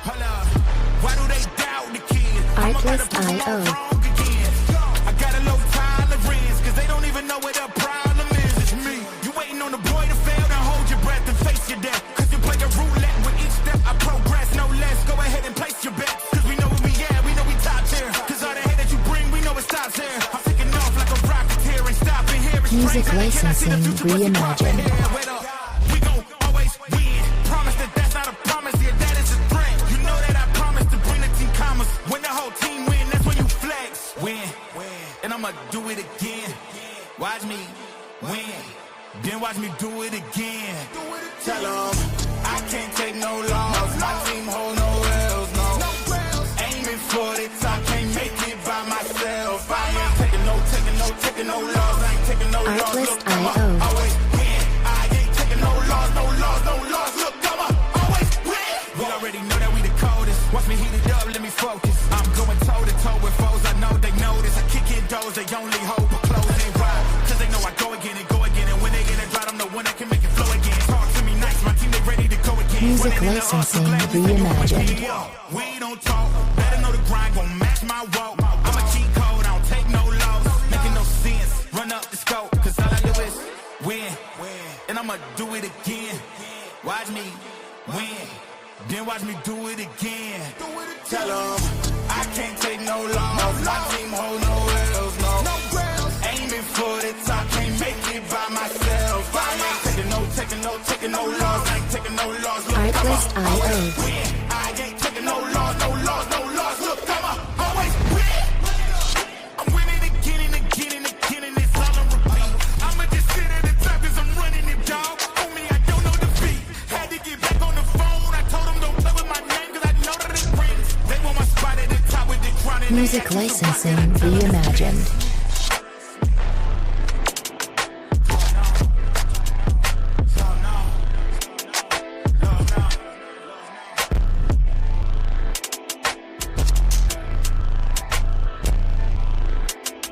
Hold up. Why do they doubt the kid? I'm about to prove them all wrong again. I got a low tolerance, cause they don't even know what the problem is. It's me. You waiting on the boy to fail, then hold your breath and face your death. Cause you play a roulette with each step. I progress, no less. Go ahead and place your bets. Cause we know where we at, we know we top tier. Cause all the hate that you bring, we know it stops here. I'm taking off like a rocket here and stopping here. Music licensing reimagined. We gon' always win. Promise that that's not a promise, yeah, that is a threat. You know that I promise to bring the team commas. When the whole team win, that's when you flex. Win, and I'ma do it again. Watch me win, then watch me do it again. Tell 'em I can't take no loss. My team hold no L's, no. Aiming for the top, can't make it by myself. I ain't taking no loss. I ain't taking no loss. Look, I'ma always win. I ain't taking no loss. Look, I'ma always win. We already know that we the coldest. Watch me heat it up, let me focus. I'm going toe to toe with foes. I know they notice. I kick in doors, they only hope for closing right. Cause they know I go again. And when they get it right, I'm the one that can make it flow again. Talk to me nice, my team they ready to go again. Music licensing reimagined. We don't talk, better know the grind gon' match my walk. I'm a cheat code, I don't take no loss. Making no sense, run up the scope. Cause all I do is win, and I'ma do it again. Watch me win, then watch me do it again. Tell 'em I can't take no loss. My team hold no L's, no. Aiming for the top, can't make it by myself. I ain't taking no loss. I ain't taking no loss. Look, Artlist.io. win. I ain't taking no loss. Look, I'ma always win. I'm winning again and again and again, and it's all on repeat. I'ma just sit at the top cause I'm running it, dog. On me, I don't know defeat. Had to get back on the phone. I told them don't play with my name cause I know that it brings. They want my spot at the top with the crown. Music licensing reimagined.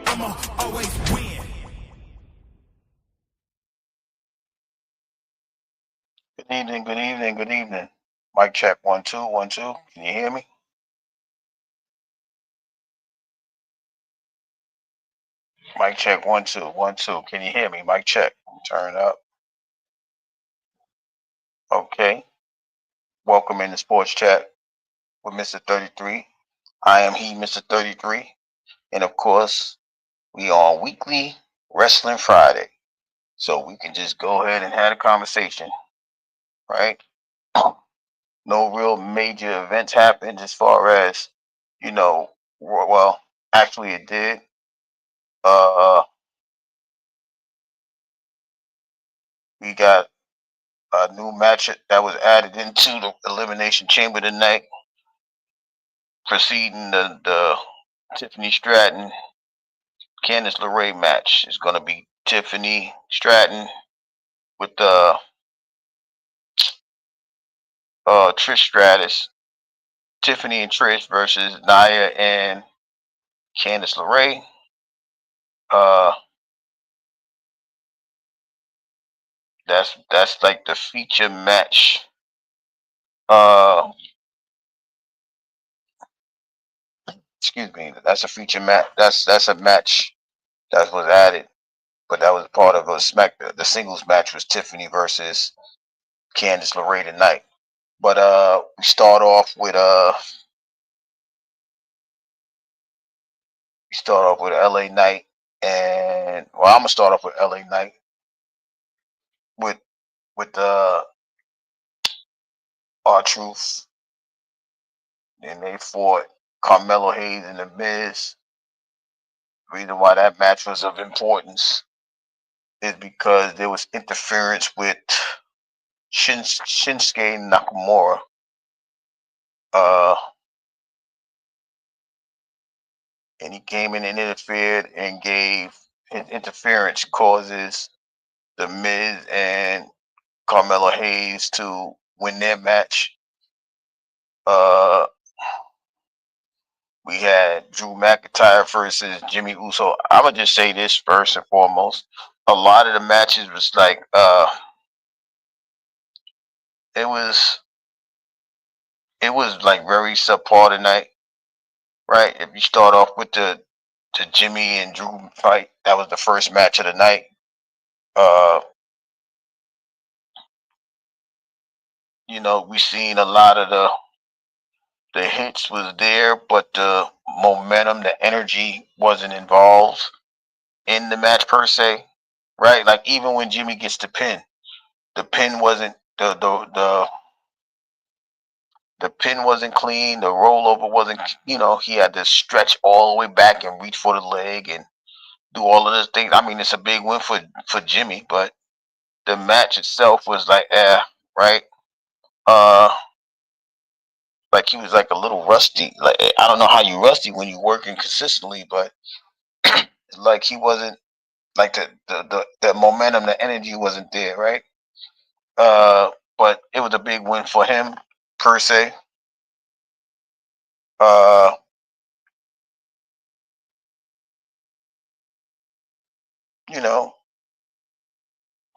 I'ma always win. Good evening. Mic check 1 2 1 2. Can you hear me? Mic check 1 2 1 2. Can you hear me? Mic check. Turn up. Okay. Welcome in the sports chat with Mr. 33. I am he, Mr. 33. And of course, we on weekly Wrestling Friday. So we can just go ahead and have a conversation. Right? No real major events happened as far as, well, actually it did. We got a new match that was added into the Elimination Chamber tonight, preceding the Tiffany Stratton Candice LeRae match. It's going to be Tiffany Stratton with Trish Stratus, Tiffany and Trish versus Nia and Candice LeRae. That's like the feature match. Excuse me. That's a feature match. That's a match that was added, but that was part of the singles match was Tiffany versus Candice LeRae tonight. But we start off with LA Knight, and I'm gonna start off with LA Knight with R-Truth. Then they fought Carmelo Hayes and The Miz. The reason why that match was of importance is because there was interference with Shinsuke Nakamura. And he came in and interfered and gave his interference causes The Miz and Carmelo Hayes to win their match. We had Drew McIntyre versus Jimmy Uso. I'm gonna just say this first and foremost. A lot of the matches was like it it was like very subpar tonight, right? If you start off with the Jimmy and Drew fight, that was the first match of the night. Uh, we seen a lot of the hits was there, but the momentum, the energy wasn't involved in the match per se, right? Like even when Jimmy gets the pin wasn't the pin wasn't clean, the rollover wasn't, he had to stretch all the way back and reach for the leg and do all of those things. I mean, it's a big win for Jimmy, but the match itself was like, right? Uh, like he was like a little rusty. Like I don't know how you rusty when you're working consistently, but like he wasn't like the momentum, the energy wasn't there, right? But it was a big win for him per se. Uh, you know,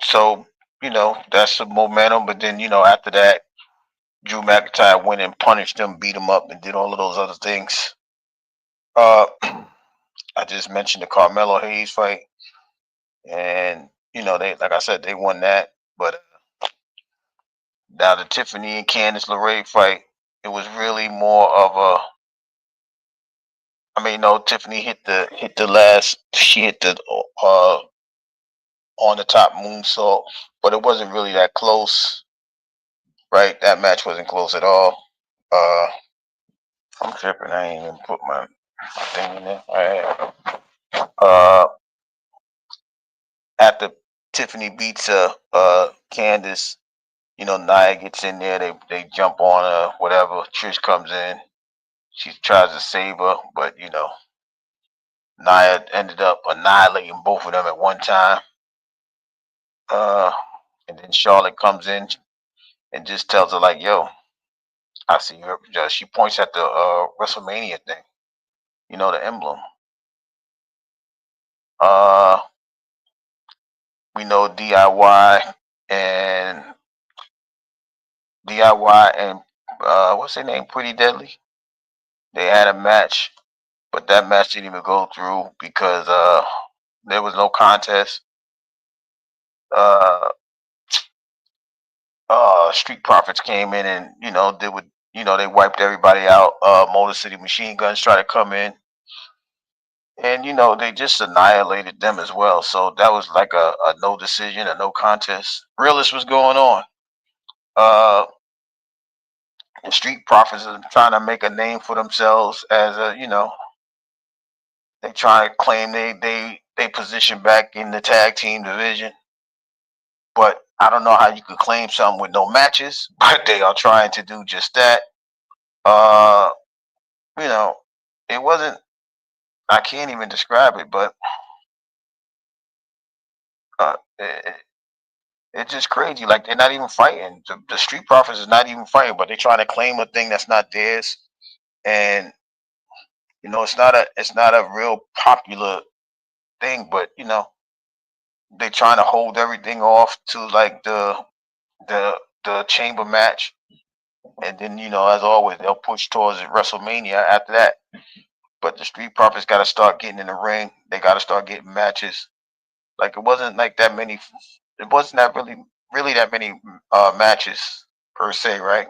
so that's the momentum. But then after that, Drew McIntyre went and punished him, beat him up, and did all of those other things. I just mentioned the Carmelo Hayes fight, and they, like I said, they won that. But now the Tiffany and Candice LeRae fight, it was really more of a. I mean, no, Tiffany hit the last. She hit the on the top moonsault, but it wasn't really that close, right? That match wasn't close at all. I'm tripping. I ain't even put my thing in there. All right. After Tiffany beats Candice, Nia gets in there. They jump on her, whatever. Trish comes in. She tries to save her, but Nia ended up annihilating both of them at one time. And then Charlotte comes in and just tells her like, "Yo, I see you." She points at the WrestleMania thing, the emblem. We know DIY and what's her name? Pretty Deadly. They had a match, but that match didn't even go through because there was no contest. Street Profits came in and they wiped everybody out. Motor City Machine Guns tried to come in, and they just annihilated them as well. So that was like a no decision, a no contest. Realist was going on. The Street Profits are trying to make a name for themselves as they try to claim they position back in the tag team division. But I don't know how you could claim something with no matches, but they are trying to do just that. It wasn't. I can't even describe it, but it's just crazy. Like they're not even fighting. The Street Profits is not even fighting, but they're trying to claim a thing that's not theirs. And it's not a real popular thing, but they're trying to hold everything off to like the chamber match, and then as always they'll push towards WrestleMania after that. But the Street Profits got to start getting in the ring. They got to start getting matches. Like it wasn't like that many. It wasn't that really that many matches per se, right?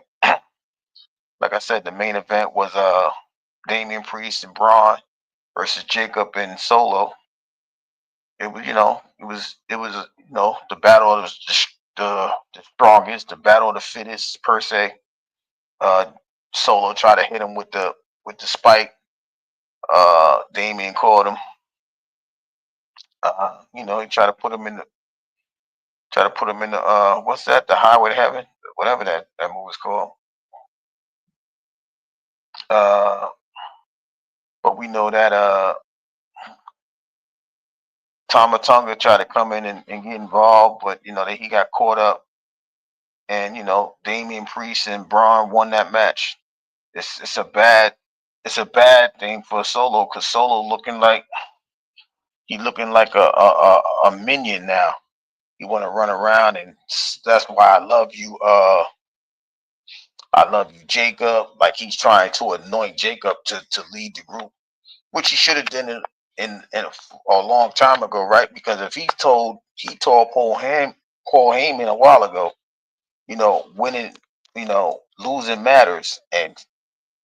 Like I said, the main event was Damian Priest and Braun versus Jacob and Solo. It was the battle of the strongest, the battle of the fittest per se. Solo tried to hit him with the spike. Damian caught him. He tried to put him in the what's that? The Highway to Heaven, whatever that movie was called. But we know that Tama Tonga tried to come in and get involved, but that he got caught up, and Damian Priest and Braun won that match. It's a bad thing for Solo because Solo looking like a minion now. He want to run around, and that's why I love you. I love you, Jacob. Like he's trying to anoint Jacob to lead the group, which he should have done in a long time ago, right? Because if he told Paul Heyman a while ago, winning, losing matters, and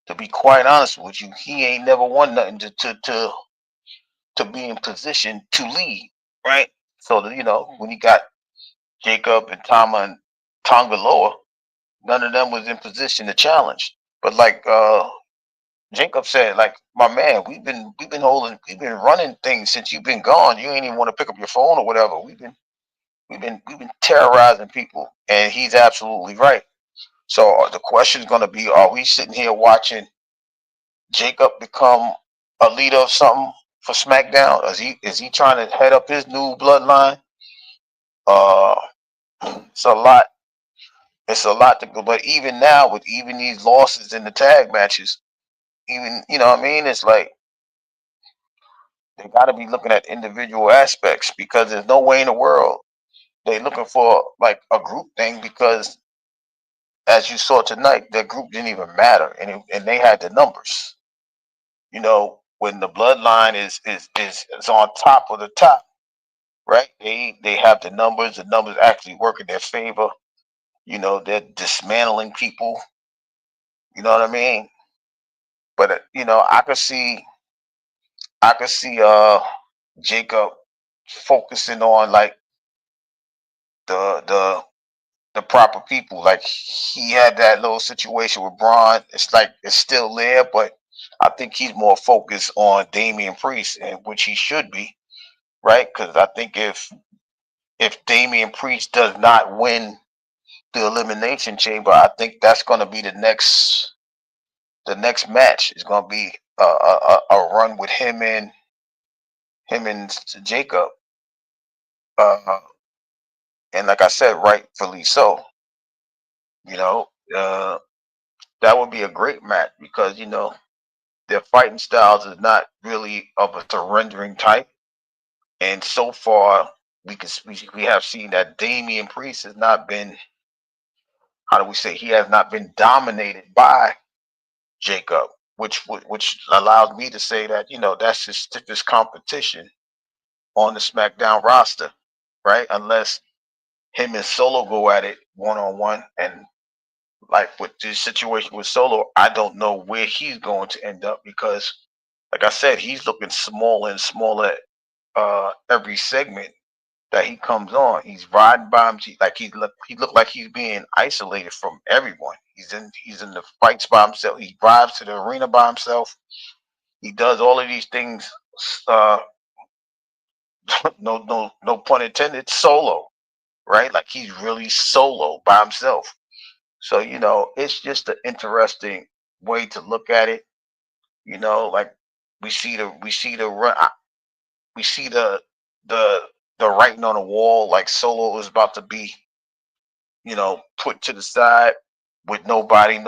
to be quite honest with you, he ain't never won nothing to be in position to lead, right? So that, when he got Jacob and Tama and Tongaloa, none of them was in position to challenge. But like Jacob said, like my man, we've been running things since you've been gone. You ain't even want to pick up your phone or whatever. We've been terrorizing people, and he's absolutely right. So the question is going to be: are we sitting here watching Jacob become a leader of something for SmackDown? Is he trying to head up his new bloodline? Uh, it's a lot. It's a lot to go. But even now, with even these losses in the tag matches, even what I mean, it's like they got to be looking at individual aspects because there's no way in the world they're looking for like a group thing because as you saw tonight, their group didn't even matter, and they had the numbers. When the bloodline is on top of the top, right? They have the numbers. The numbers actually work in their favor. They're dismantling people. You know what I mean? But I could see Jacob focusing on like the the proper people. Like he had that little situation with Braun. It's like it's still there, but I think he's more focused on Damian Priest, and which he should be, right? Because I think if Damian Priest does not win the Elimination Chamber, I think that's going to be the next match is going to be a run with him and Jacob, uh, and like I said, rightfully so. You know, uh, that would be a great match because their fighting styles is not really of a surrendering type, and so far we have seen that Damian Priest has not been, how do we say, he has not been dominated by Jacob, which allows me to say that that's his stiffest competition on the SmackDown roster, right? Unless him and Solo go at it one on one, and like with this situation with Solo, I don't know where he's going to end up because, like I said, he's looking smaller and smaller every segment that he comes on. He's riding by him. Like he looked like he's being isolated from everyone. He's in the fights by himself. He drives to the arena by himself. He does all of these things. Uh, no pun intended. Solo, right? Like he's really solo by himself. So it's just an interesting way to look at it. Like we see the run, we see the the writing on the wall. Like Solo is about to be put to the side with nobody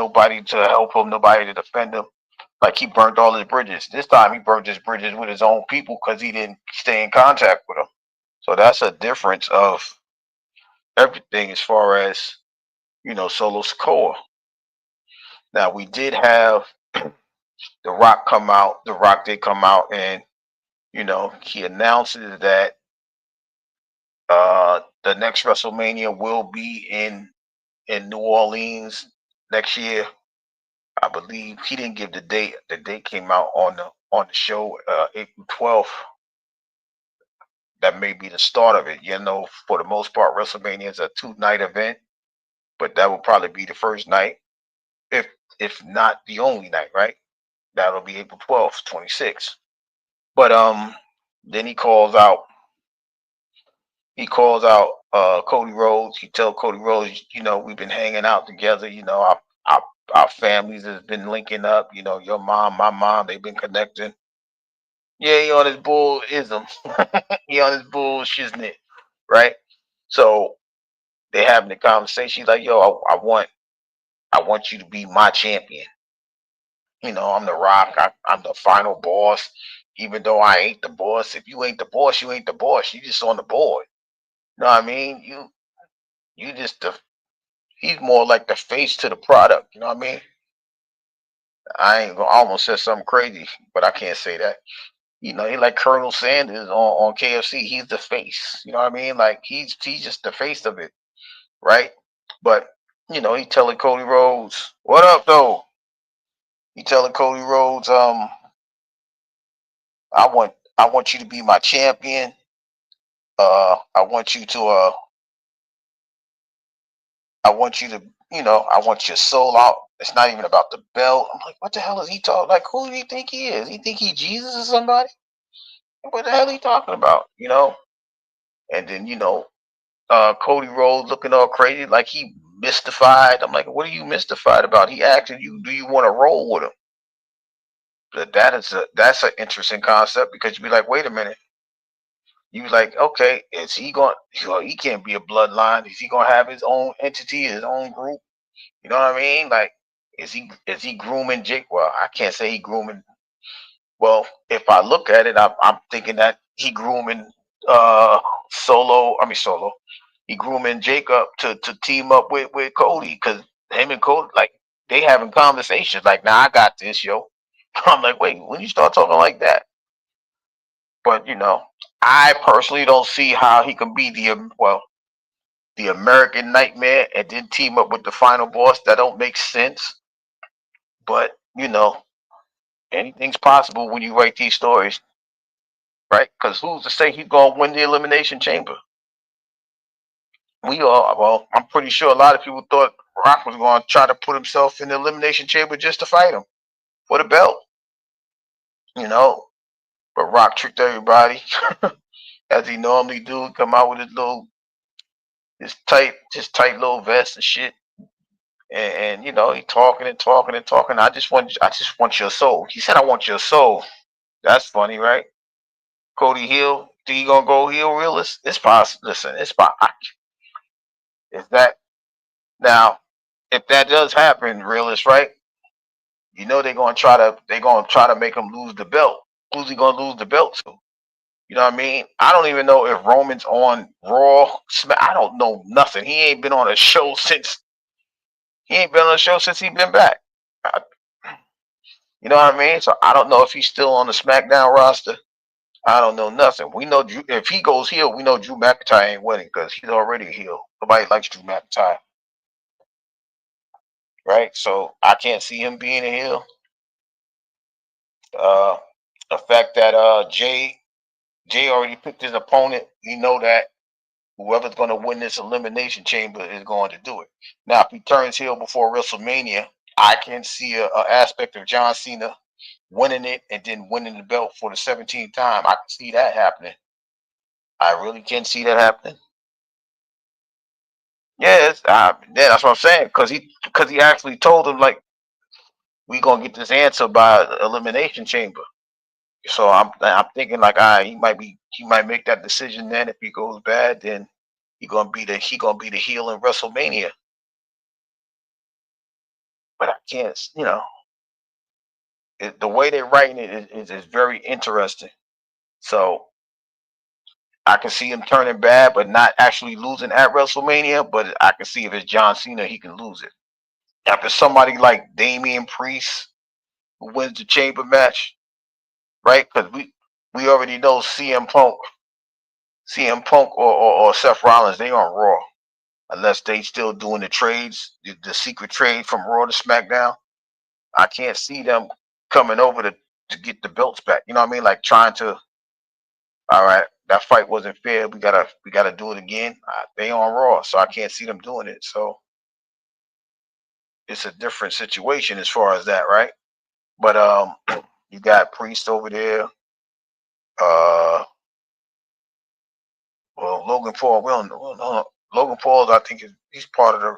to help him, nobody to defend him. Like he burnt all his bridges. This time he burnt his bridges with his own people because he didn't stay in contact with them. So that's a difference of everything as far as Solo Sikoa. Now we did have The Rock come out. The Rock did come out, and he announces that the next WrestleMania will be in New Orleans next year. I believe he didn't give the date. The date came out on the show, April 12th. That may be the start of it. For the most part, WrestleMania is a 2-night event, but that will probably be the first night, if not the only night, right? That'll be April 12th, 26. But then he calls out Cody Rhodes. He tells Cody Rhodes, we've been hanging out together. Our families has been linking up. Your mom, my mom, they've been connecting. Yeah, he on his bullism. He on his bull shiznit, right? So they having the conversation. He's like, yo, I want you to be my champion. I'm the Rock. I'm the final boss. Even though I ain't the boss, if you ain't the boss, you ain't the boss. You just on the board. You know what I mean? You just he's more like the face to the product. You know what I mean? I almost said something crazy, but I can't say that. He like Colonel Sanders on KFC. He's the face. You know what I mean? Like he's just the face of it, right? But he telling Cody Rhodes, "What up, though?" He telling Cody Rhodes, I want you to be my champion. I want you to I want you to I want your soul out. It's not even about the belt. I'm like, what the hell is he talking? Like, who do you think he is? He think he Jesus or somebody? What the hell he talking about? And then Cody Rhodes looking all crazy, like he mystified. I'm like, what are you mystified about? He asking you, do you want to roll with him? That's an interesting concept, because you be like, wait a minute. You like, okay, is he going? He can't be a bloodline. Is he gonna have his own entity, his own group? You know what I mean? Like, is he grooming Jake? Well, I can't say he grooming. Well, if I look at it, I'm thinking that he grooming Solo. I mean Solo. He grooming Jacob to team up with Cody, because him and Cody, like, they having conversations like, nah, I got this, yo. I'm like, wait, when you start talking like that? But I personally don't see how he can be the American Nightmare and then team up with the final boss. That don't make sense. But anything's possible when you write these stories, right? Because who's to say he's gonna win the Elimination Chamber? I'm pretty sure a lot of people thought Rock was going to try to put himself in the Elimination Chamber just to fight him for the belt, But Rock tricked everybody, as he normally do. Come out with his tight little vest and shit, and he talking and talking and talking. I just want your soul. He said, I want your soul. That's funny, right? Cody Hill, think he gonna go heel realist? It's possible. Listen, it's possible. Is that now? If that does happen, realist, right? They're gonna try to make him lose the belt. Who's he gonna lose the belt to? You know what I mean? I don't even know if Roman's on Raw. I don't know nothing. He ain't been on a show since he's been back. You know what I mean? So I don't know if he's still on the SmackDown roster. I don't know nothing. We know if he goes heel, we know Drew McIntyre ain't winning, because he's already a heel. Nobody likes Drew McIntyre, right? So I can't see him being a heel. The fact that Jay already picked his opponent, we know that whoever's going to win this Elimination Chamber is going to do it. Now, if he turns heel before WrestleMania, I can see an aspect of John Cena winning it and then winning the belt for the 17th time. I can see that happening. I really can see that happening. Yes, that's what I'm saying. Because he actually told him, like, we gonna get this answer by Elimination Chamber. So I'm thinking, like, he might make that decision. Then if he goes bad, then he gonna be the heel in WrestleMania. But I can't, the way they're writing it is very interesting. So I can see him turning bad, but not actually losing at WrestleMania. But I can see if it's John Cena, he can lose it. After somebody like Damian Priest, who wins the Chamber match, right? Because we already know CM Punk or Seth Rollins, they on Raw, unless they still doing the trades, the secret trade from Raw to SmackDown. I can't see them coming over to get the belts back. You know what I mean? Like trying to, all right, that fight wasn't fair. We gotta do it again. They on Raw, so I can't see them doing it. So it's a different situation as far as that, right? But you got Priest over there. Well, Logan Paul. We don't know. Logan Paul, I think he's part of the.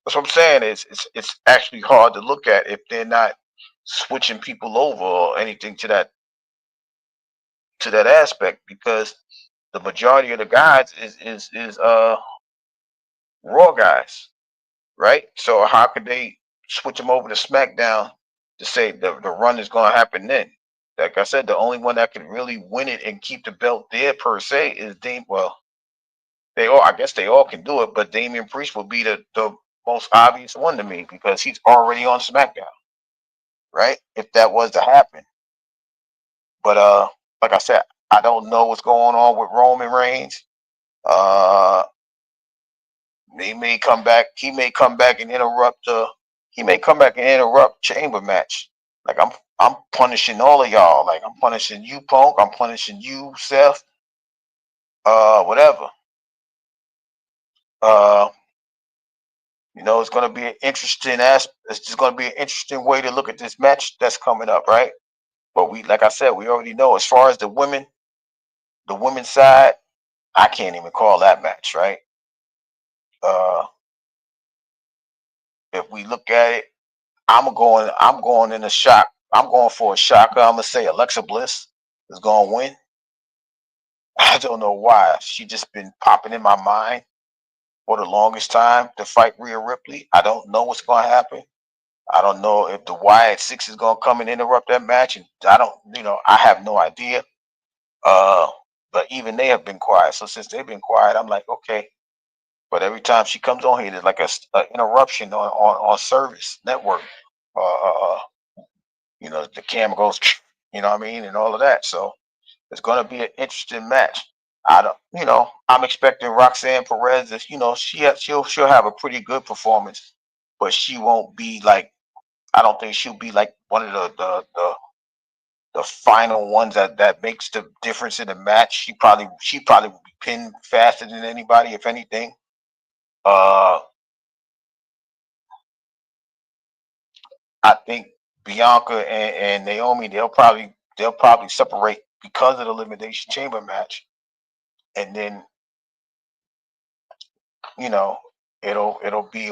That's what I'm saying. It's actually hard to look at if they're not switching people over or anything to that aspect, because the majority of the guys is Raw guys, right? So how could they switch them over to SmackDown to say the run is going to happen then? Like I said, the only one that can really win it and keep the belt there per se is Dame. Well, I guess they all can do it, but Damian Priest will be the most obvious one to me because he's already on SmackDown, right? If that was to happen. But like I said, I don't know what's going on with Roman Reigns. They may come back. He may come back and interrupt. He may come back and interrupt Chamber match. Like I'm punishing all of y'all. Like I'm punishing you, Punk. I'm punishing you, Seth. Whatever. It's going to be an interesting It's just going to be an interesting way to look at this match that's coming up, right? But like I said, we already know as far as the women's side, I can't even call that match, right? If we look at it, I'm going in a shock. I'm going for a shocker. I'm gonna say Alexa Bliss is gonna win. I don't know why. She just been popping in my mind for the longest time to fight Rhea Ripley. I don't know what's gonna happen. I don't know if the Wyatt Six is gonna come and interrupt that match, and I have no idea. But even they have been quiet. So since they've been quiet, I'm like, okay. But every time she comes on here, there's like a interruption on Service Network. The camera goes, you know what I mean, and all of that. So it's going to be an interesting match. I'm expecting Roxanne Perez. She'll have a pretty good performance, but she won't be like. I don't think she'll be like one of the final ones that makes the difference in the match. She probably will be pinned faster than anybody, if anything. I think Bianca and Naomi, they'll probably separate because of the Elimination Chamber match, and then it'll be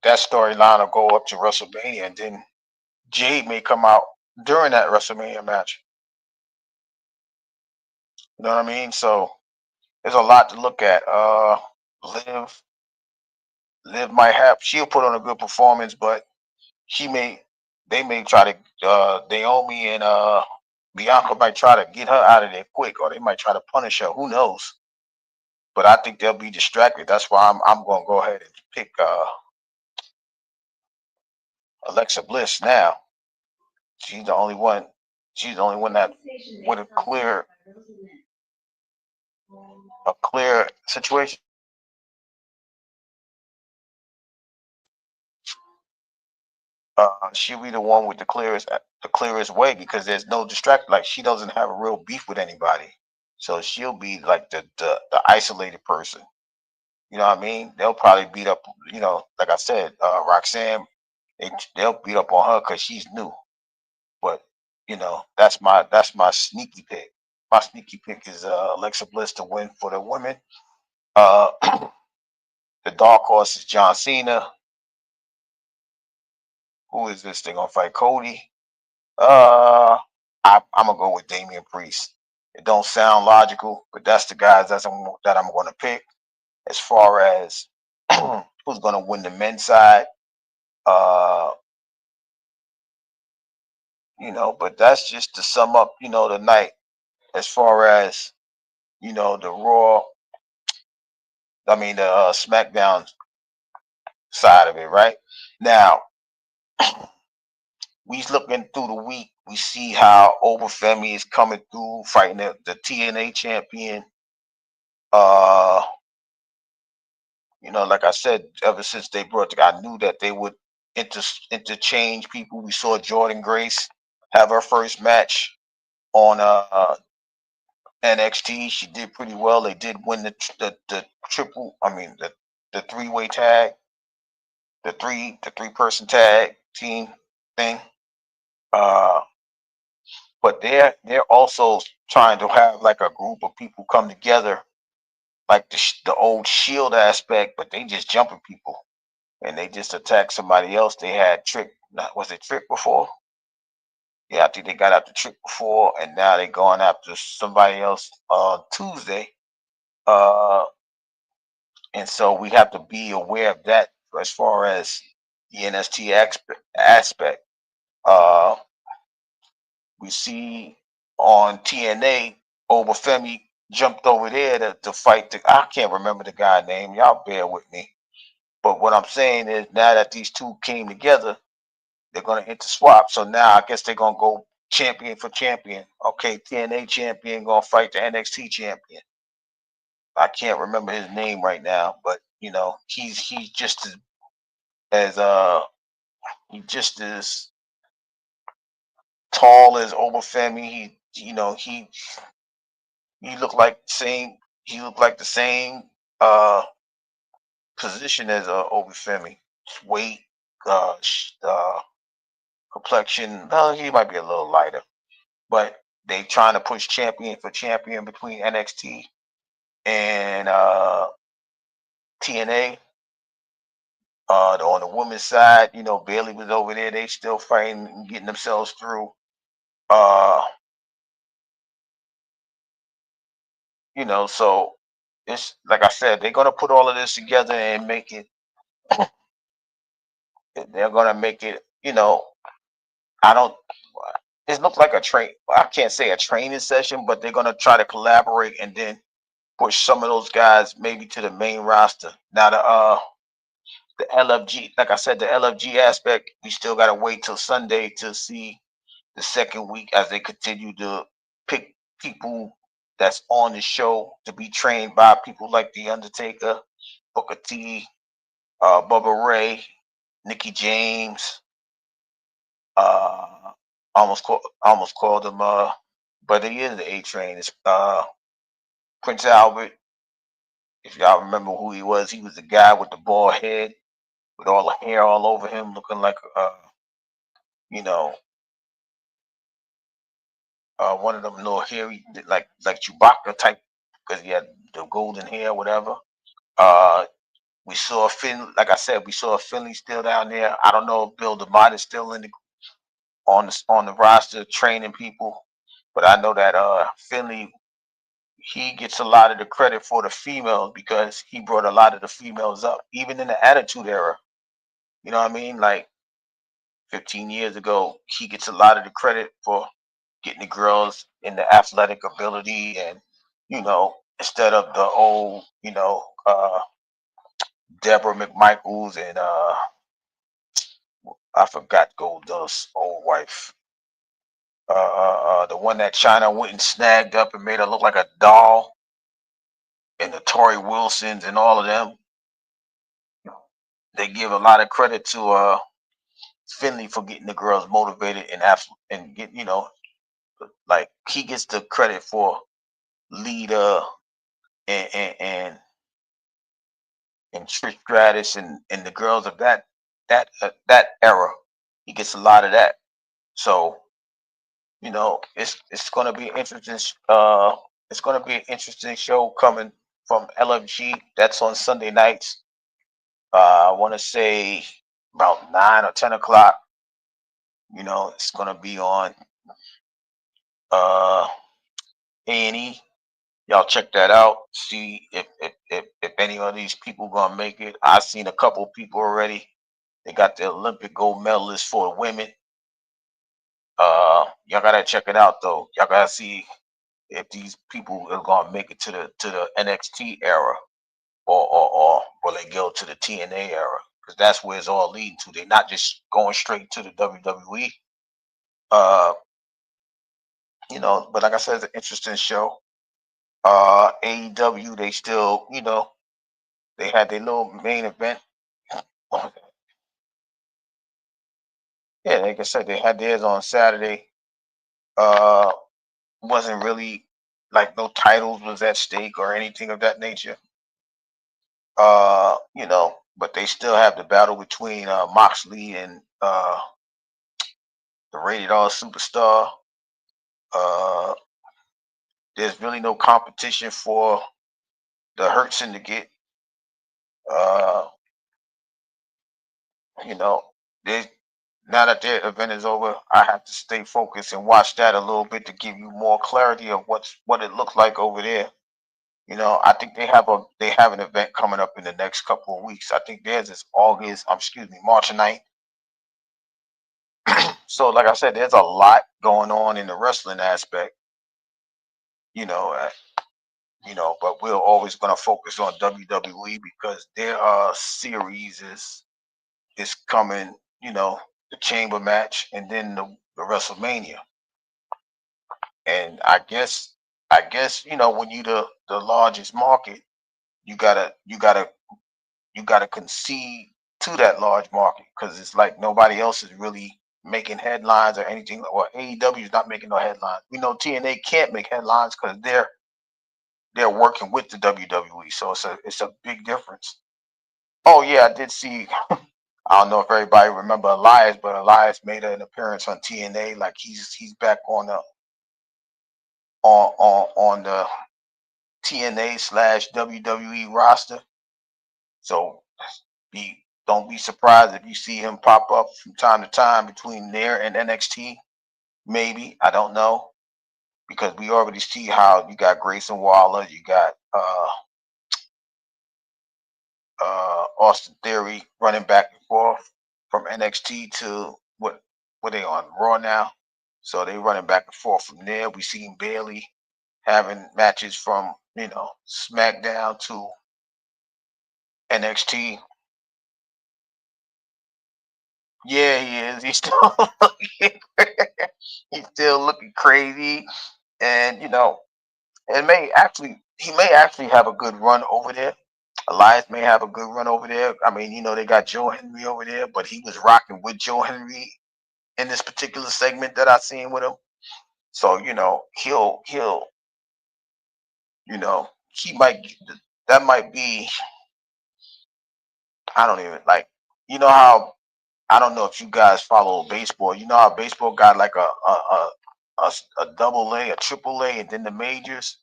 that storyline will go up to WrestleMania, and then Jade may come out during that WrestleMania match. You know what I mean? So there's a lot to look at. Liv she'll put on a good performance, but they may try to Naomi and Bianca might try to get her out of there quick, or they might try to punish her. Who knows? But I think they'll be distracted. That's why I'm going to go ahead and pick Alexa Bliss now. She's the only one. She's the only one that with a clear situation. She'll be the one with the clearest way because there's no distract. Like she doesn't have a real beef with anybody, so she'll be like the isolated person. You know what I mean? They'll probably beat up. Like I said, Roxanne. They'll beat up on her because she's new. But that's my sneaky pick. My sneaky pick is Alexa Bliss to win for the women. The dark horse is John Cena. Who is this thing gonna fight? Cody. I'm gonna go with Damian Priest. It don't sound logical, but that's the guys that I'm gonna pick. As far as who's gonna win the men's side, but that's just to sum up, the night. As far as the Raw, I mean the SmackDown side of it, right? Now, we looking through the week. We see how Obafemi is coming through, fighting the TNA champion. Like I said, ever since they I knew that they would interchange people. We saw Jordan Grace have her first match on NXT. She did pretty well. They did win the triple. I mean the three-way tag, the three-person tag team thing. But they're also trying to have like a group of people come together, like the old Shield aspect, but they just jumping people and they just attack somebody else. They had Trick. Was it Trick before? Yeah, I think they got after Trick before, and now they're going after somebody else on Tuesday. And so we have to be aware of that as far as the NXT aspect. We see on TNA, Obafemi jumped over there to fight I can't remember the guy's name. Y'all bear with me. But what I'm saying is now that these two came together, they're going to interswap. So now I guess they're going to go champion for champion. Okay, TNA champion going to fight the NXT champion. I can't remember his name right now, but you know he's just as he just as tall as Obafemi. He looked like the same uh position as Obafemi. Weight, complexion. No, he might be a little lighter, but they trying to push champion for champion between NXT and TNA. On the women's side, you know, Bailey was over there. They still fighting and getting themselves through. You know, so it's like I said, they're gonna put all of this together and make it. They're gonna make it. You know, I don't. It looks like a train. I can't say a training session, but they're gonna try to collaborate and then push some of those guys maybe to the main roster. Now the LFG, like I said, the LFG aspect, we still gotta wait till Sunday to see the second week as they continue to pick people that's on the show to be trained by people like The Undertaker, Booker T, Bubba Ray, Nikki James. Almost called him, but he is the A Train. It's Prince Albert. If y'all remember who he was the guy with the bald head with all the hair all over him, looking like you know, one of them little hairy, like Chewbacca type, because he had the golden hair, whatever. Uh, we saw Finn, like I said, we saw Finley still down there. I don't know if Bill DeMott is still on the roster training people, but I know that Finley, he gets a lot of the credit for the females because he brought a lot of the females up, even in the Attitude Era. You know what I mean? Like 15 years ago, he gets a lot of the credit for getting the girls in the athletic ability and, you know, instead of the old, you know, Deborah McMichaels and I forgot Goldust's old wife. The one that China went and snagged up and made her look like a doll, and the Tori Wilsons and all of them. They give a lot of credit to Finley for getting the girls motivated and get, you know, like he gets the credit for Lita and Trish Stratus and the girls of that era. He gets a lot of that. So, you know, it's gonna be interesting. It's gonna be an interesting show coming from LFG. That's on Sunday nights. I want to say about 9 or 10 o'clock. You know, it's gonna be on A&E. Y'all check that out. See if any of these people gonna make it. I've seen a couple people already. They got the Olympic gold medalists for the women. Y'all gotta check it out though. Y'all gotta see if these people are gonna make it to the NXT era or will they go to the TNA era? Because that's where it's all leading to. They're not just going straight to the WWE. You know, but like I said, it's an interesting show. AEW, they still, you know, they had their little main event. Yeah, like I said, they had theirs on Saturday. Wasn't really like no titles was at stake or anything of that nature. You know, but they still have the battle between Moxley and the Rated R Superstar. There's really no competition for the Hurt Syndicate. You know, they now that their event is over, I have to stay focused and watch that a little bit to give you more clarity of what it looks like over there. You know, I think they have an event coming up in the next couple of weeks. I think theirs is March 9th. So, like I said, there's a lot going on in the wrestling aspect. You know, but we're always going to focus on WWE because their series is coming, the Chamber match and then the WrestleMania. And I guess, when you the largest market, you gotta concede to that large market because it's like nobody else is really making headlines or anything, or AEW is not making no headlines. We know TNA can't make headlines because they're working with the WWE, so it's a big difference. Oh yeah, I did see. I don't know if everybody remember Elias, but Elias made an appearance on TNA. Like he's back on the on the TNA slash WWE roster. So don't be surprised if you see him pop up from time to time between there and NXT. Maybe, I don't know, because we already see how you got Grayson Waller, you got Austin Theory running back and forth from NXT to what they on Raw now. So they running back and forth from there. We seen Bailey having matches from SmackDown to NXT. Yeah, he is. He's still he's still looking crazy, and he may actually have a good run over there. Elias may have a good run over there. I mean, they got Joe Henry over there, but he was rocking with Joe Henry in this particular segment that I seen with him. So he might that might be. I don't even like. How I don't know if you guys follow baseball. You know how baseball got like a double A, a triple A, and then the majors.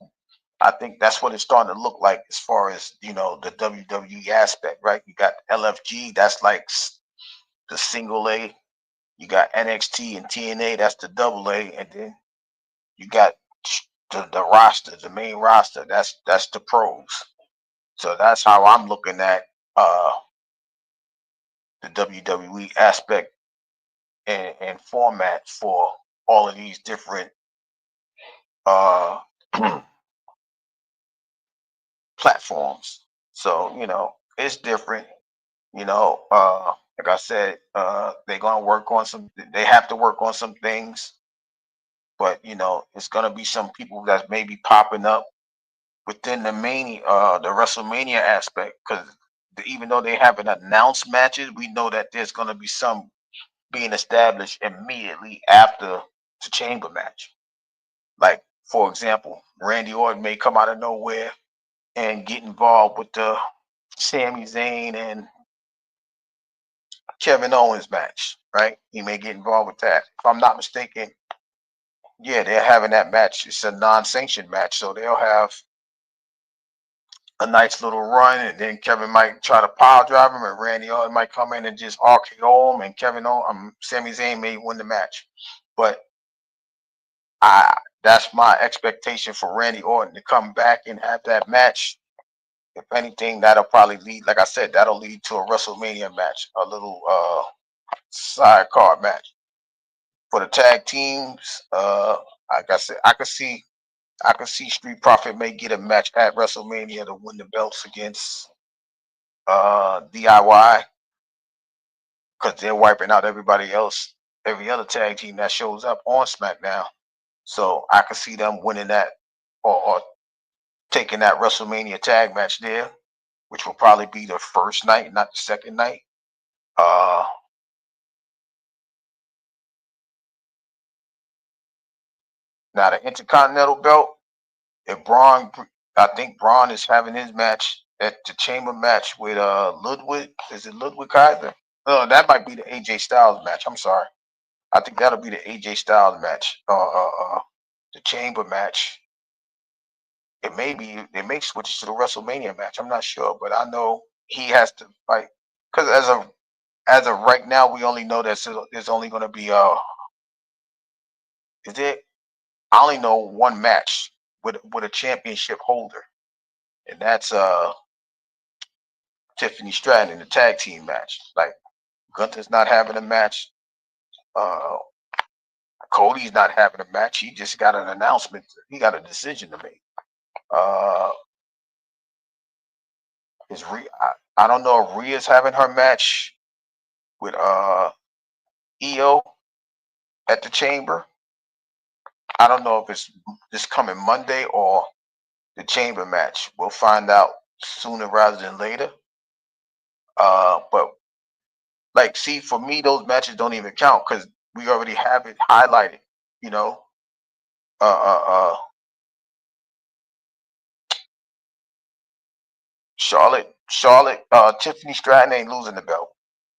I think that's what it's starting to look like as far as the WWE aspect, right? You got LFG, that's like the single A. You got NXT and TNA, that's the double A, and then you got the roster, the main roster. That's the pros. So that's how I'm looking at the WWE aspect and format for all of these different uh platforms. So it's different. Like I said, they're gonna work on some. They have to work on some things, but it's gonna be some people that may be popping up within the the WrestleMania aspect. Because even though they haven't announced matches, we know that there's gonna be some being established immediately after the Chamber match. Like for example, Randy Orton may come out of nowhere and get involved with the Sami Zayn and Kevin Owens match, right? He may get involved with that. If I'm not mistaken, yeah, they're having that match. It's a non-sanctioned match, so they'll have a nice little run, and then Kevin might try to pile drive him, and Randy Orton might come in and just RKO him, and Sami Zayn may win the match. But that's my expectation for Randy Orton to come back and have that match. If anything, that'll probably lead, like I said, that'll lead to a WrestleMania match, a little side card match. For the tag teams, like I said, I could see Street Profit may get a match at WrestleMania to win the belts against DIY, because they're wiping out everybody else, every other tag team that shows up on SmackDown. So I could see them winning that, or taking that WrestleMania tag match there, which will probably be the first night, not the second night. Now the Intercontinental belt, if I think Braun is having his match at the Chamber match with Ludwig. Is it Ludwig Kaiser? No, that might be the AJ Styles match. I'm sorry. I think that'll be the AJ Styles match. The Chamber match. They may switch to the WrestleMania match. I'm not sure, but I know he has to fight, because as of right now, we only know that there's only going to be is it? I only know one match with a championship holder, and that's Tiffany Stratton in the tag team match. Like Gunther's not having a match. Cody's not having a match. He just got an announcement. He got a decision to make. Uh, I don't know if Rhea's having her match with EO at the Chamber. I don't know if it's this coming Monday or the Chamber match. We'll find out sooner rather than later. But like, see, for me, those matches don't even count because we already have it highlighted. You know, uh, uh, uh, Charlotte, Tiffany Stratton ain't losing the belt.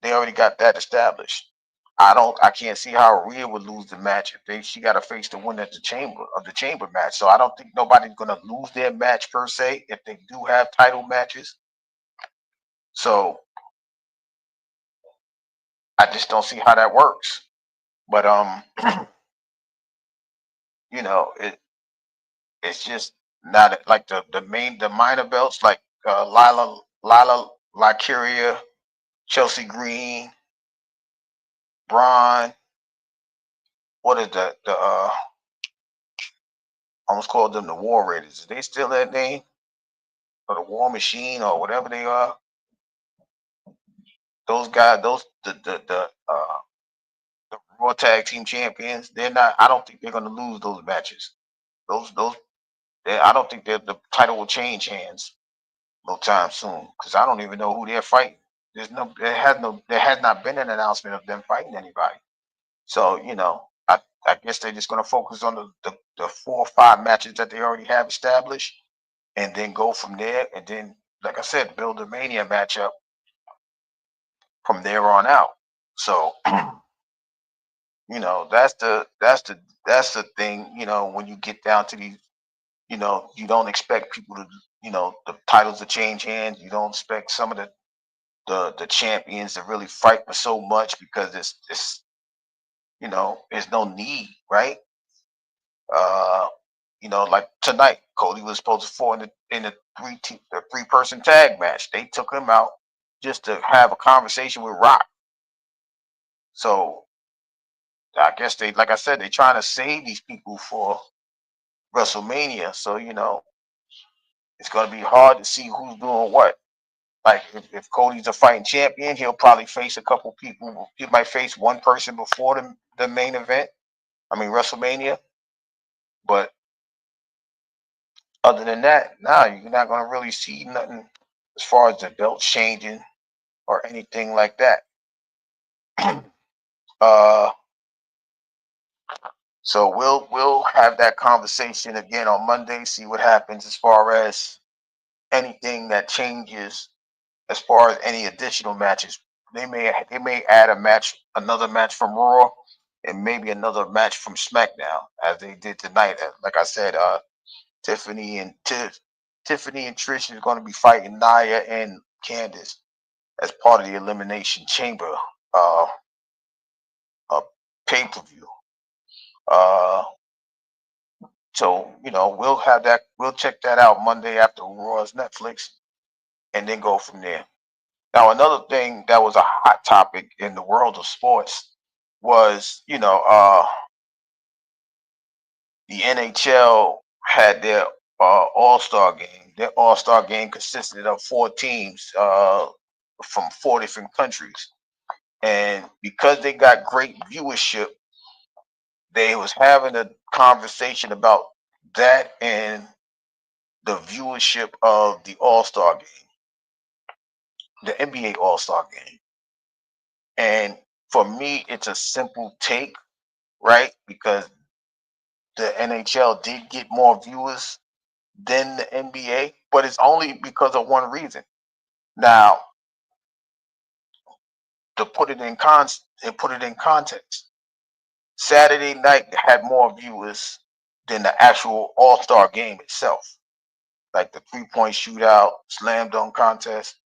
They already got that established. I can't see how Rhea would lose the match if she got to face the winner at the chamber match. So I don't think nobody's gonna lose their match per se if they do have title matches. So I just don't see how that works. But you know, it's just not like the minor belts like Lila Lycaria, Chelsea Green, Braun. What is the almost called them the War Raiders? Is they still that name? Or the War Machine or whatever they are? Those guys, the Raw Tag Team Champions, they're not. I don't think they're gonna lose those matches. Those I don't think that the title will change hands no time soon because I don't even know who they're fighting. There has not been an announcement of them fighting anybody. So I guess they're just gonna focus on the 4 or 5 matches that they already have established, and then go from there. And then, like I said, build a Mania matchup from there on out. So that's the thing. When you get down to these, you don't expect people to, the titles to change hands. You don't expect some of the champions to really fight for so much because it's there's no need, right? Like tonight, Cody was supposed to fall in the 3-person tag match. They took him out just to have a conversation with Rock. So I guess like I said, they're trying to save these people for WrestleMania. So it's gonna be hard to see who's doing what. Like if Cody's a fighting champion, he'll probably face a couple people. He might face one person before the main event. I mean WrestleMania. But other than that, you're not gonna really see nothing as far as the belt changing or anything like that. So we'll have that conversation again on Monday. See what happens as far as anything that changes, as far as any additional matches. They may add another match from Raw, and maybe another match from SmackDown, as they did tonight. Like I said, Tiffany and Trish is going to be fighting Nia and Candice as part of the Elimination Chamber pay-per-view. So we'll check that out Monday after Raw's Netflix, and then go from there. Now, another thing that was a hot topic in the world of sports was, the NHL had their All-Star game. Their All-Star game consisted of 4 teams from 4 different countries. And because they got great viewership, they was having a conversation about that and the viewership of the All-Star game, the NBA All-Star game. And for me, it's a simple take, right? Because the NHL did get more viewers than the NBA, but it's only because of one reason. Now, to put it in context, Saturday night had more viewers than the actual All-Star game itself, like the 3-point shootout, slam dunk contest,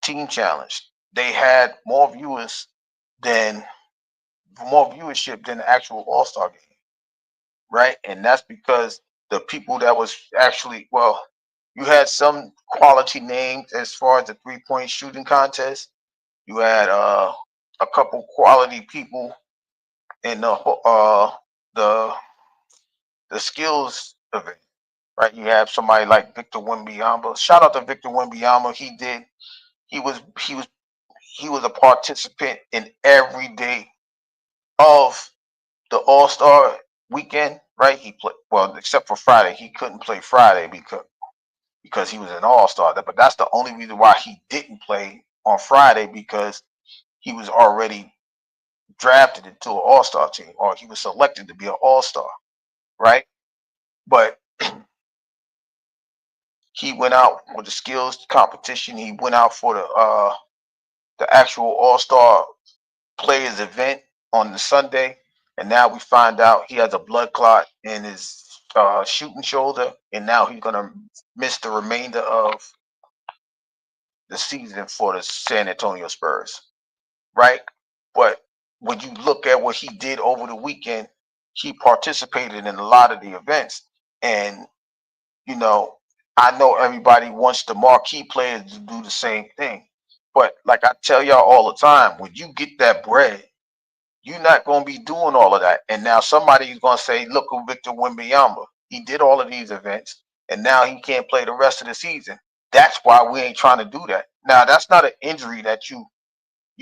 team challenge. They had more viewership than the actual All-Star game, right? And that's because the people that was actually, you had some quality names as far as the 3-point shooting contest. You had a couple quality people in the skills event. right? You have somebody like Victor Wembanyama. Shout out to Victor Wembanyama. He was a participant in every day of the All-Star weekend, right? He played, well, except for Friday. He couldn't play Friday because he was an All-Star. But that's the only reason why he didn't play on Friday, because he was already drafted into an All-Star team, or he was selected to be an All-Star, right? But he went out with the skills competition. He went out for the actual All-Star players event on the Sunday, and now we find out he has a blood clot in his shooting shoulder, and now he's gonna miss the remainder of the season for the San Antonio Spurs, right? But when you look at what he did over the weekend, he participated in a lot of the events, and you know, I know everybody wants the marquee players to do the same thing, but like I tell y'all all the time, when you get that bread, you're not going to be doing all of that. And now somebody's going to say, look at Victor Wembanyama. He did all of these events, and now he can't play the rest of the season. That's why we ain't trying to do that. Now, that's not an injury that you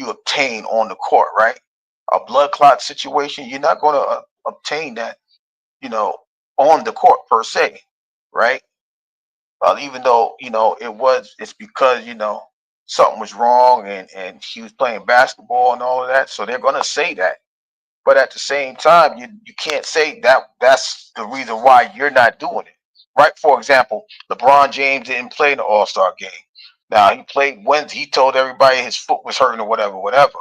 obtain on the court, right? A blood clot situation, you're not going to obtain that, you know, on the court per se, right? Even though, it's because, something was wrong, and he was playing basketball and all of that. So they're going to say that. But at the same time, you can't say that that's the reason why you're not doing it, right? For example, LeBron James didn't play in the All-Star game. Now, he played Wednesday. He told everybody his foot was hurting or whatever.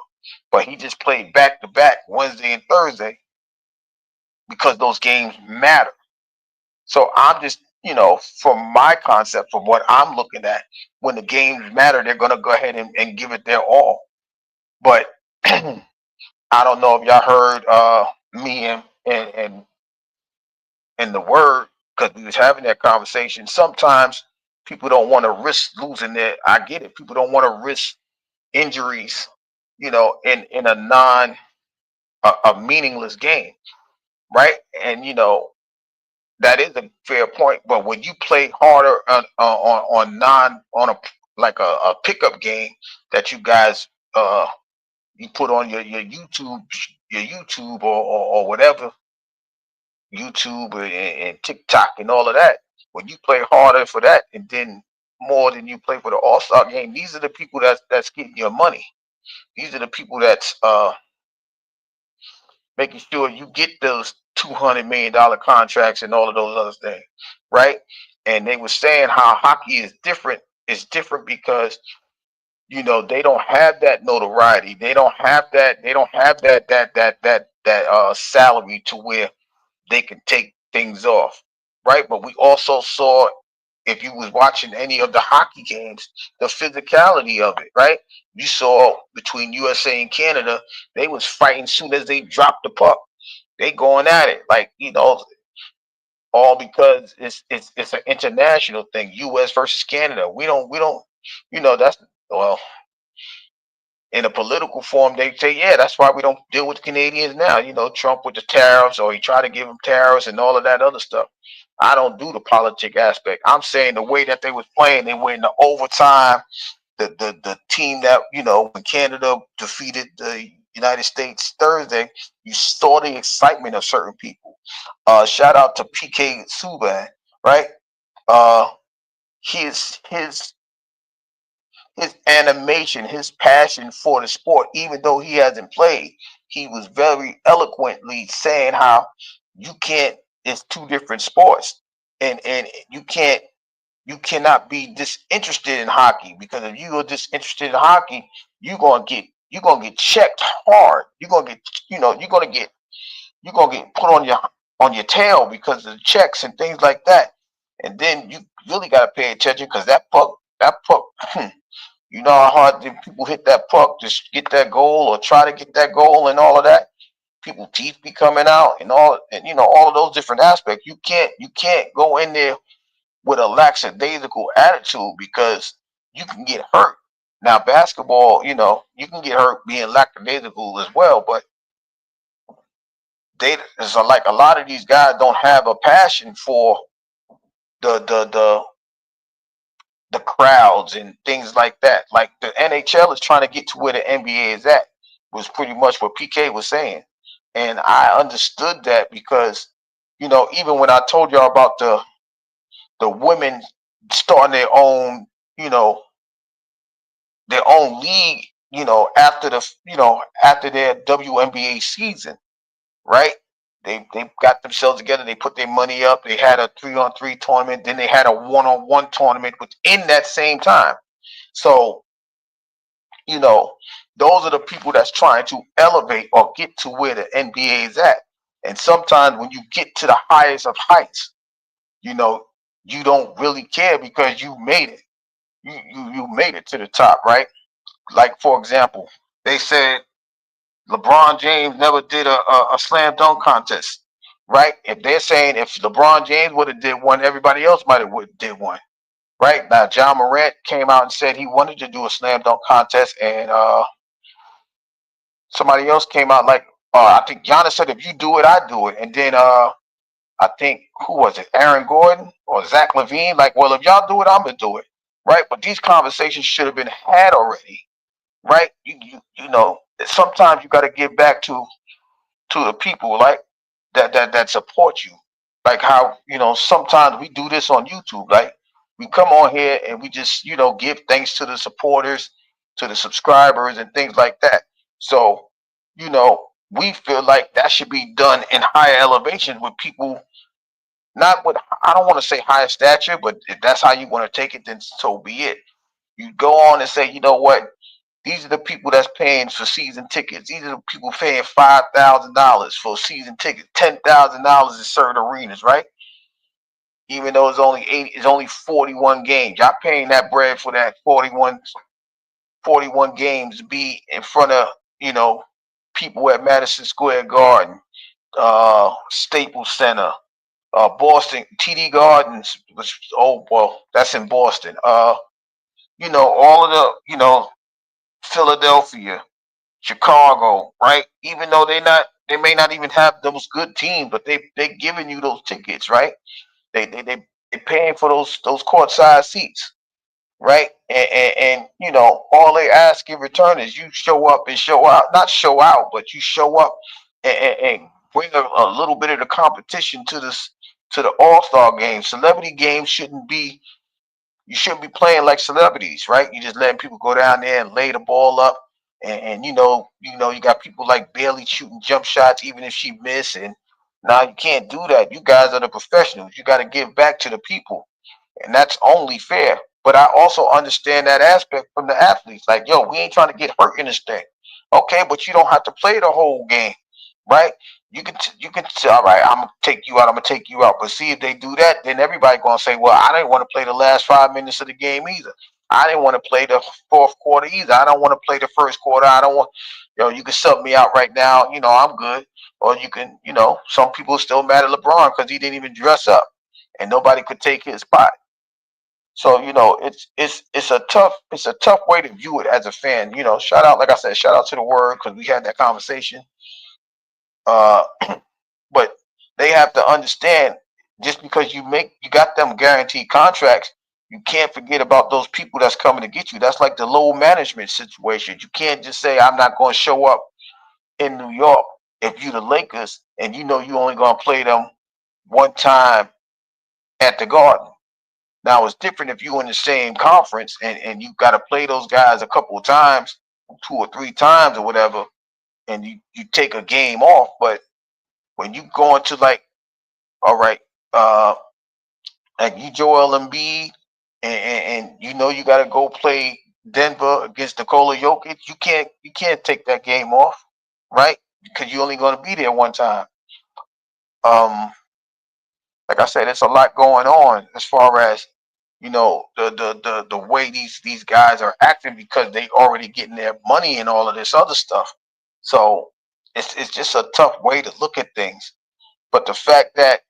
But he just played back-to-back Wednesday and Thursday because those games matter. So I'm just, from my concept, from what I'm looking at, when the games matter, they're going to go ahead and give it their all. But I don't know if y'all heard me and the word, because we was having that conversation. Sometimes people don't want to risk losing their. I get it. People don't want to risk injuries, in a a meaningless game, right? And that is a fair point. But when you play harder on a like a pickup game that you guys you put on your YouTube or whatever, YouTube and TikTok and all of that. When you play harder for that, and then more than you play for the All-Star game, these are the people that's getting your money. These are the people that's making sure you get those $200 million contracts and all of those other things, right? And they were saying how hockey is different. It's different because they don't have that notoriety. They don't have that. They don't have that salary to where they can take things off, right? But we also saw, if you was watching any of the hockey games, the physicality of it, right? You saw between USA and Canada, they was fighting soon as they dropped the puck. They going at it, like, all because it's an international thing. US versus Canada. We don't, that's, well, in a political form, they say, yeah, that's why we don't deal with the Canadians now. Trump with the tariffs, or he tried to give them tariffs and all of that other stuff. I don't do the politic aspect. I'm saying the way that they was playing, they went into overtime. The team that, when Canada defeated the United States Thursday, you saw the excitement of certain people. Shout out to PK Subban, right? His animation, his passion for the sport, even though he hasn't played, he was very eloquently saying how it's two different sports, and you cannot be disinterested in hockey, because if you are disinterested in hockey, you're gonna get checked hard. You're gonna get put on your tail because of the checks and things like that. And then you really gotta pay attention, because that puck. You know how hard people hit that puck to get that goal or try to get that goal and all of that. People teeth be coming out and all of those different aspects. You can't go in there with a lackadaisical attitude, because you can get hurt. Now basketball, you can get hurt being lackadaisical as well, but it's like a lot of these guys don't have a passion for the the crowds and things like that. Like the NHL is trying to get to where the NBA is at, was pretty much what PK was saying. And I understood that because, even when I told y'all about the women starting you know, their own league, after their WNBA season, right? They got themselves together. They put their money up. They had a 3-on-3 tournament. Then they had a 1-on-1 tournament within that same time. So, those are the people that's trying to elevate or get to where the NBA is at. And sometimes when you get to the highest of heights, you know, you don't really care because you made it. You made it to the top, right? Like, for example, they said LeBron James never did a slam dunk contest, right? If they're saying if LeBron James would have did one, everybody else might have did one, right? Now, John Morant came out and said he wanted to do a slam dunk contest, and somebody else came out like, I think Giannis said, if you do it, I do it. And then I think, who was it? Aaron Gordon or Zach LaVine? Like, well, if y'all do it, I'm gonna do it, right? But these conversations should have been had already, right? Sometimes you got to get back to the people like that support you. Like how, sometimes we do this on YouTube. Like we come on here and we just, give thanks to the supporters, to the subscribers and things like that. So, we feel like that should be done in higher elevation with people, not with, I don't want to say higher stature, but if that's how you want to take it, then so be it. You go on and say, you know what? These are the people that's paying for season tickets. These are the people paying $5,000 for season tickets, $10,000 in certain arenas, right? Even though it's only 41 games. Y'all paying that bread for that 41 games to be in front of, people at Madison Square Garden, Staples Center, Boston, TD Gardens, that's in Boston. All of the, Philadelphia, Chicago, right? Even though they may not even have those good teams, but they giving you those tickets, right? They paying for those courtside seats, right? And all they ask in return is you show up and show out, not show out, but you show up and bring a little bit of the competition to the All-Star game. Celebrity games you shouldn't be playing like celebrities, right? You just letting people go down there and lay the ball up, and you got people like Bailey shooting jump shots even if she miss, and now you can't do that. You guys are the professionals. You got to give back to the people, and that's only fair. But I also understand that aspect from the athletes. Like, yo, we ain't trying to get hurt in this thing, okay? But you don't have to play the whole game, right? You can say, all right, I'm gonna take you out, I'm gonna take you out. But see, if they do that, then everybody gonna say, well, I didn't want to play the last 5 minutes of the game either. I didn't want to play the fourth quarter either. I don't want to play the first quarter. I don't want, you can sub me out right now. I'm good. Or you can, some people are still mad at LeBron because he didn't even dress up, and nobody could take his spot. So it's a tough way to view it as a fan. Shout out, like I said, shout out to the Word because we had that conversation. Uh, but they have to understand, just because you got them guaranteed contracts, you can't forget about those people that's coming to get you. That's like the low management situation. You can't just say, I'm not going to show up in New York if you the Lakers and you only going to play them one time at the Garden. Now it's different if you're in the same conference and you got to play those guys a couple of times, 2 or 3 times or whatever, and you take a game off. But when you go into like, all right, like you Joel Embiid, and you got to go play Denver against Nikola Jokic, you can't take that game off, right? Because you're only going to be there one time. Like I said, there's a lot going on as far as the way these guys are acting, because they already getting their money and all of this other stuff. So it's just a tough way to look at things. But the fact that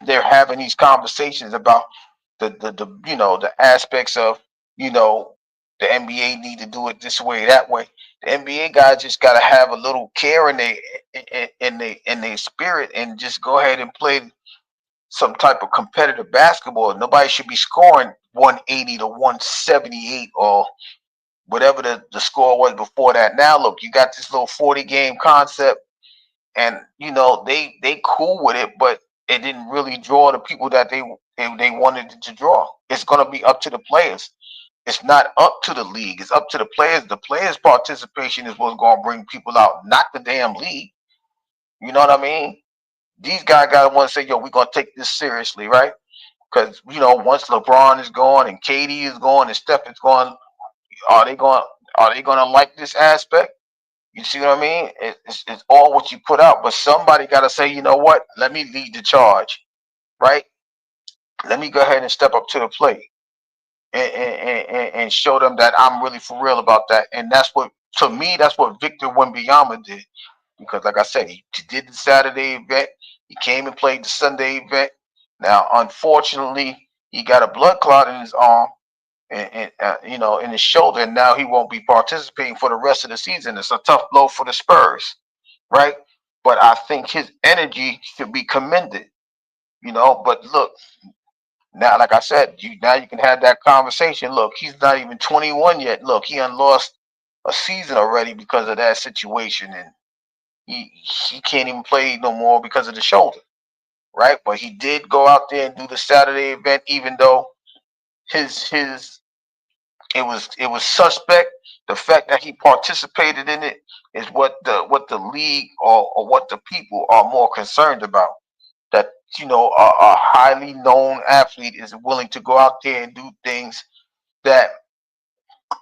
they're having these conversations about the aspects of the NBA need to do it this way, that way. The NBA guys just got to have a little care in their spirit and just go ahead and play some type of competitive basketball. Nobody should be scoring 180 to 178 or whatever the score was before that. Now look, you got this little 40 game concept, and they cool with it, but it didn't really draw the people that they wanted it to draw. It's gonna be up to the players. It's not up to the league. It's up to the players. The players' participation is what's gonna bring people out, not the damn league. You know what I mean? These guys gotta want to say, yo, we're gonna take this seriously, right? Because once LeBron is gone and KD is gone and Steph is gone, are they gonna like this aspect? You see what I mean? It's all what you put out, but somebody got to say, you know what? Let me lead the charge, right? Let me go ahead and step up to the plate and show them that I'm really for real about that. And that's what, to me, that's what Victor Wembanyama did. Because, like I said, he did the Saturday event. He came and played the Sunday event. Now, unfortunately, he got a blood clot in his arm. And in his shoulder, and now he won't be participating for the rest of the season. It's a tough blow for the Spurs, right? But I think his energy should be commended, But look, now, like I said, you can have that conversation. Look, he's not even 21 yet. Look, he lost a season already because of that situation, and he can't even play no more because of the shoulder, right? But he did go out there and do the Saturday event, even though it was suspect. The fact that he participated in it is what the league or what the people are more concerned about. That a highly known athlete is willing to go out there and do things that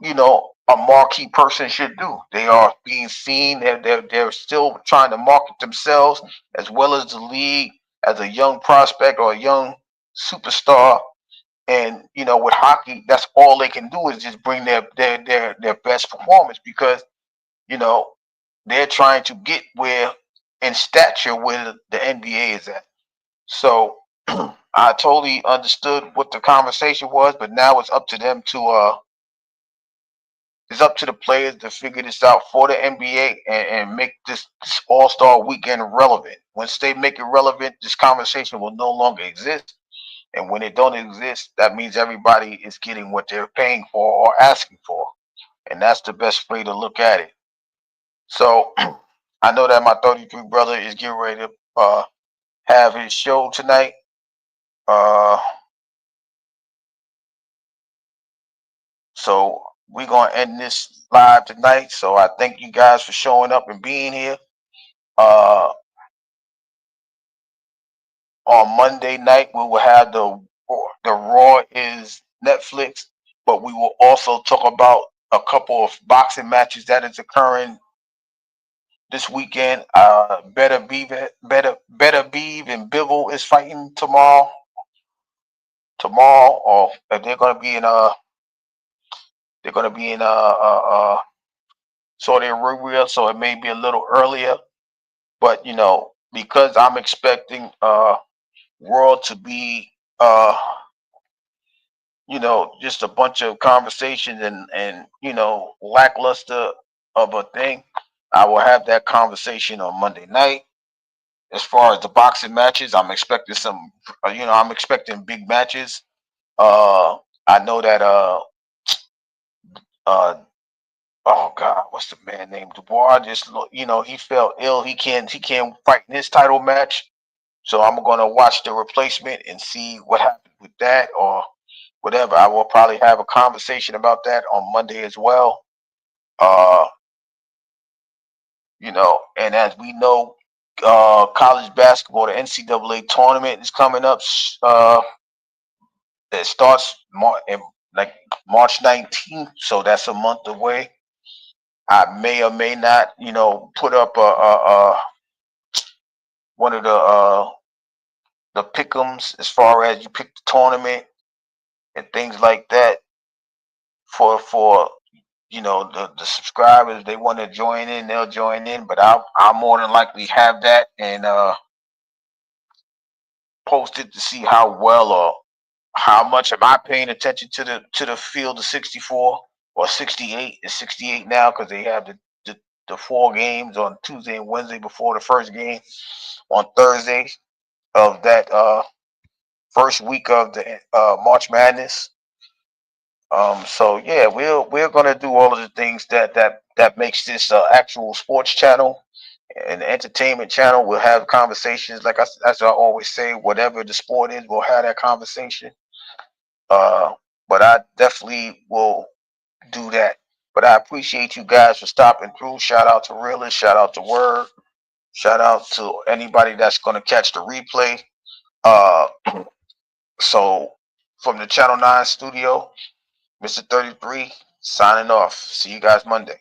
a marquee person should do. They are being seen. They're still trying to market themselves as well as the league as a young prospect or a young superstar. And with hockey, that's all they can do is just bring their best performance, because they're trying to get where in stature where the NBA is at. So I totally understood what the conversation was, but now it's up to them to it's up to the players to figure this out for the NBA and make this All-Star weekend relevant. Once they make it relevant, this conversation will no longer exist. And when it don't exist, that means everybody is getting what they're paying for or asking for. And that's the best way to look at it. So I know that my 33 brother is getting ready to have his show tonight. So we're going to end this live tonight. So I thank you guys for showing up and being here. On Monday night, we will have the Raw is Netflix, but we will also talk about a couple of boxing matches that is occurring this weekend. Better Beeve and Bivol is fighting tomorrow. Or they're gonna be in Saudi Arabia, so it may be a little earlier. But because I'm expecting World to be just a bunch of conversations and lackluster of a thing, I will have that conversation on Monday night. As far as the boxing matches, I'm expecting I'm expecting big matches. I know that oh God, what's the man named Dubois? Just he fell ill. He can't fight in his title match. So I'm gonna watch the replacement and see what happened with that or whatever. I will probably have a conversation about that on Monday as well. And as we know, college basketball, the NCAA tournament is coming up. It starts March 19th, so that's a month away. I may or may not, put up one of the pick'ems as far as you pick the tournament and things like that for the subscribers. They want to join in, they'll join in, but I'll more than likely have that and post it to see how well or how much am I paying attention to the field of 64 or 68. It's 68 now because they have the 4 games on Tuesday and Wednesday before the first game on Thursday of that first week of the March Madness. So yeah, we're gonna do all of the things that makes this actual sports channel and entertainment channel. We'll have conversations, like as I always say, whatever the sport is, we'll have that conversation. But I definitely will do that. But I appreciate you guys for stopping through. Shout out to Realist, shout out to Word, shout out to anybody that's gonna catch the replay. Uh, so from the Channel 9 studio, Mr. 33 signing off. See you guys Monday.